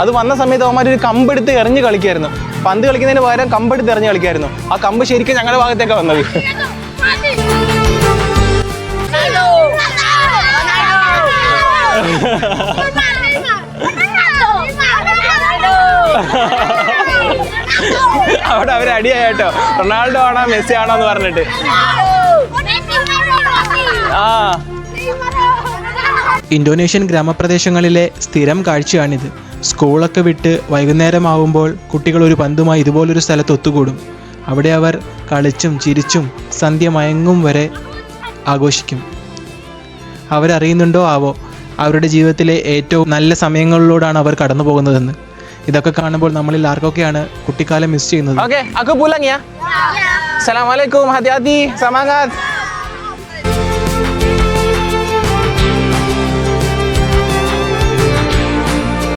അത് വന്ന സമയത്ത് അവന്മാർ ഒരു കമ്പെടുത്ത് എറിഞ്ഞ് കളിക്കായിരുന്നു. പന്ത് കളിക്കുന്നതിന് പകരം കമ്പെടുത്ത് എറിഞ്ഞ് കളിക്കായിരുന്നു. ആ കമ്പ് ശരിക്കും ഞങ്ങളുടെ ഭാഗത്തേക്കാണ് വന്നത്. അവിടെ അവർ അടിയായ കേട്ടോ, റൊണാൾഡോ ആണോ മെസ്സി ആണോ എന്ന് പറഞ്ഞിട്ട്. ഇന്തോനേഷ്യൻ ഗ്രാമപ്രദേശങ്ങളിലെ സ്ഥിരം കാഴ്ചയാണിത്. സ്കൂളൊക്കെ വിട്ട് വൈകുന്നേരമാവുമ്പോൾ കുട്ടികൾ ഒരു പന്തുമായി ഇതുപോലൊരു സ്ഥലത്ത് ഒത്തുകൂടും. അവിടെ അവർ കളിച്ചും ചിരിച്ചും സന്ധ്യ മയങ്ങും വരെ ആഘോഷിക്കും. അവരറിയുന്നുണ്ടോ ആവോ അവരുടെ ജീവിതത്തിലെ ഏറ്റവും നല്ല സമയങ്ങളിലൂടെയാണ് അവർ കടന്നു പോകുന്നതെന്ന്. ഇതൊക്കെ കാണുമ്പോൾ നമ്മളിൽ ആർക്കൊക്കെയാണ് കുട്ടിക്കാലം മിസ് ചെയ്യുന്നത്. Okay, aku pulang ya. Assalamualaikum, hati-hati, semangat.